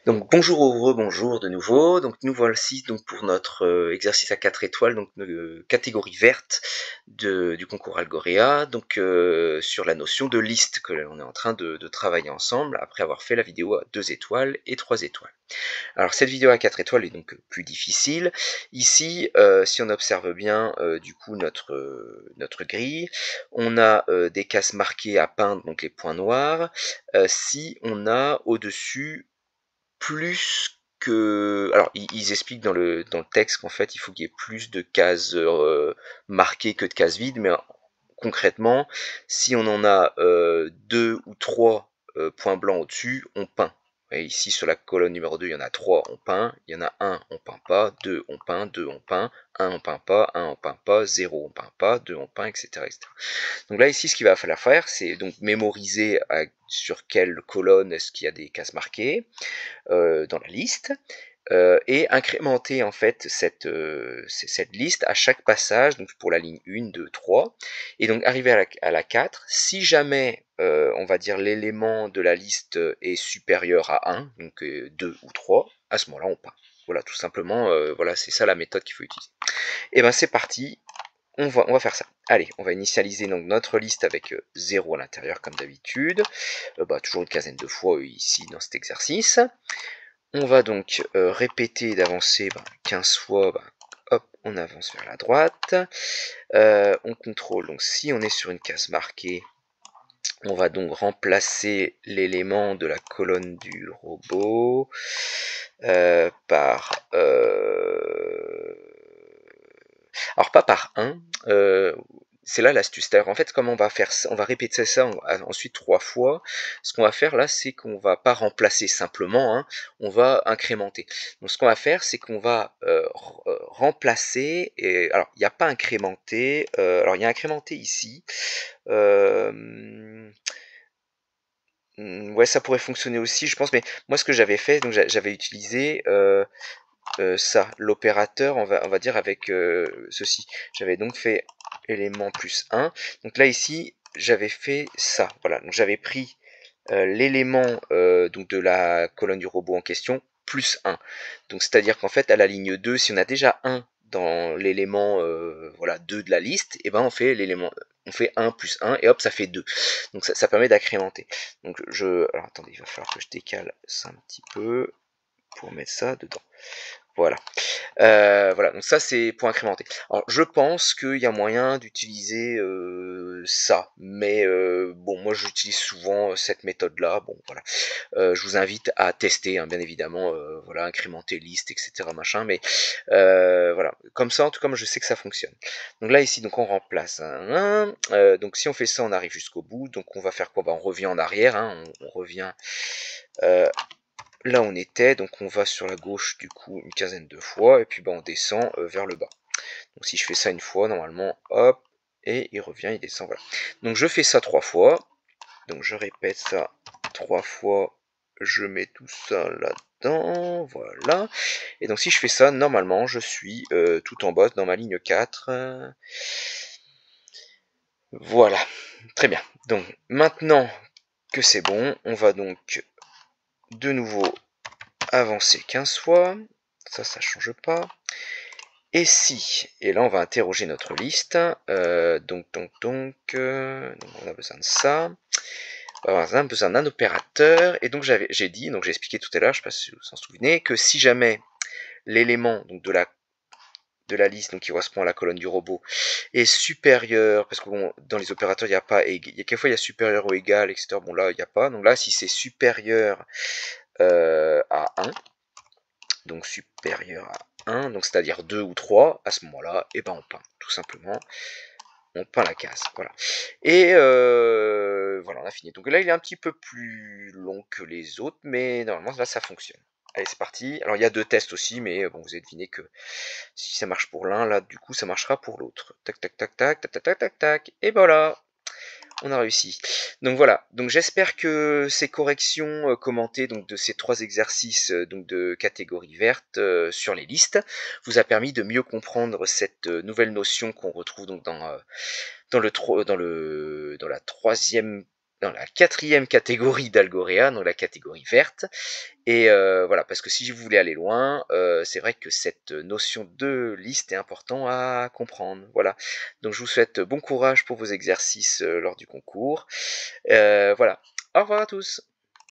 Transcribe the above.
Donc bonjour ou rebonjour de nouveau. Donc nous voici donc pour notre exercice à 4 étoiles, donc catégorie verte du concours Algorea, donc sur la notion de liste que l'on est en train de travailler ensemble après avoir fait la vidéo à 2 étoiles et 3 étoiles. Alors cette vidéo à 4 étoiles est donc plus difficile. Ici, si on observe bien du coup notre grille, on a des cases marquées à peindre, donc les points noirs, si on a au-dessus plus que... Alors, ils expliquent dans le texte qu'en fait, il faut qu'il y ait plus de cases marquées que de cases vides, mais concrètement, si on en a deux ou trois points blancs au-dessus, on peint. Et ici, sur la colonne numéro 2, il y en a 3, on peint. Il y en a un, on peint pas. 2, on peint. 2, on peint. 1, on peint pas. 1, on peint pas. 0, on peint pas. 2, on peint, etc., etc. Donc là, ici, ce qu'il va falloir faire, c'est donc mémoriser sur quelle colonne est-ce qu'il y a des cases marquées dans la liste, et incrémenter en fait cette liste à chaque passage, donc pour la ligne 1, 2, 3, et donc arriver à la 4, si jamais on va dire l'élément de la liste est supérieur à 1, donc 2 ou 3, à ce moment-là on peint. Voilà, tout simplement, voilà, c'est ça la méthode qu'il faut utiliser. Et ben c'est parti, on va faire ça. Allez, on va initialiser donc notre liste avec 0 à l'intérieur comme d'habitude, toujours une quinzaine de fois ici dans cet exercice. On va donc répéter d'avancer 15 fois, hop, on avance vers la droite. On contrôle, donc si on est sur une case marquée, on va donc remplacer l'élément de la colonne du robot par... alors pas par 1, c'est là l'astuce. C'est-à-dire, en fait, comme on va faire ça, on va répéter ça ensuite 3 fois. Ce qu'on va faire là, c'est qu'on va pas remplacer simplement, hein, on va incrémenter. Donc ce qu'on va faire, c'est qu'on va remplacer. Et alors, il n'y a pas incrémenté. Alors, il y a incrémenté ici. Ouais, ça pourrait fonctionner aussi, je pense. Mais moi, ce que j'avais fait, donc j'avais utilisé ça, l'opérateur, on va dire avec ceci. J'avais donc fait élément plus 1. Donc là ici, j'avais fait ça. Voilà, donc j'avais pris l'élément donc de la colonne du robot en question plus 1. Donc c'est-à-dire qu'en fait à la ligne 2, si on a déjà 1 dans l'élément voilà 2 de la liste, et ben on fait 1 plus 1 et hop ça fait 2. Donc ça permet d'accrémenter. Donc alors attendez, il va falloir que je décale ça un petit peu pour mettre ça dedans. Voilà. Voilà, donc ça c'est pour incrémenter. Alors je pense qu'il y a moyen d'utiliser ça, mais bon, moi j'utilise souvent cette méthode-là. Bon, voilà. Je vous invite à tester, hein, bien évidemment, voilà, incrémenter liste, etc. machin, mais voilà, comme ça, en tout cas, moi, je sais que ça fonctionne. Donc là ici, donc on remplace un, donc si on fait ça, on arrive jusqu'au bout. Donc on va faire quoi? On revient en arrière, hein, on revient. Là on était, donc on va sur la gauche du coup une quinzaine de fois, et puis on descend vers le bas. Donc si je fais ça une fois, normalement, hop, et il revient, il descend, voilà. Donc je fais ça 3 fois, donc je répète ça 3 fois, je mets tout ça là-dedans, voilà. Et donc si je fais ça, normalement, je suis tout en bas dans ma ligne 4. Voilà, très bien. Donc maintenant que c'est bon, on va donc de nouveau avancer 15 fois, ça change pas. Et si, et là on va interroger notre liste, donc on a besoin de ça, on a besoin d'un opérateur, et donc j'ai dit, donc j'ai expliqué tout à l'heure, je ne sais pas si vous vous en souvenez, que si jamais l'élément donc de la liste, donc qui correspond à la colonne du robot, est supérieur, parce que bon, dans les opérateurs il n'y a pas, il y a quelquefois il y a supérieur ou égal, etc. Bon là il n'y a pas, donc là si c'est supérieur à 1, donc supérieur à 1, donc c'est-à-dire 2 ou 3, à ce moment-là, et ben on peint, tout simplement, on peint la case, voilà. Et voilà, on a fini. Donc là, il est un petit peu plus long que les autres, mais normalement, là, ça fonctionne. Allez, c'est parti. Alors, il y a 2 tests aussi, mais bon, vous avez deviné que si ça marche pour l'un, là, du coup, ça marchera pour l'autre. Tac, tac, tac, tac, tac, tac, tac, tac, tac, et voilà, on a réussi. Donc voilà, donc j'espère que ces corrections commentées donc de ces 3 exercices donc de catégorie verte sur les listes vous a permis de mieux comprendre cette nouvelle notion qu'on retrouve donc dans la troisième dans la quatrième catégorie d'Algorea, dans la catégorie verte. Et voilà, parce que si vous voulez aller loin, c'est vrai que cette notion de liste est important à comprendre. Voilà. Donc je vous souhaite bon courage pour vos exercices lors du concours. Voilà. Au revoir à tous.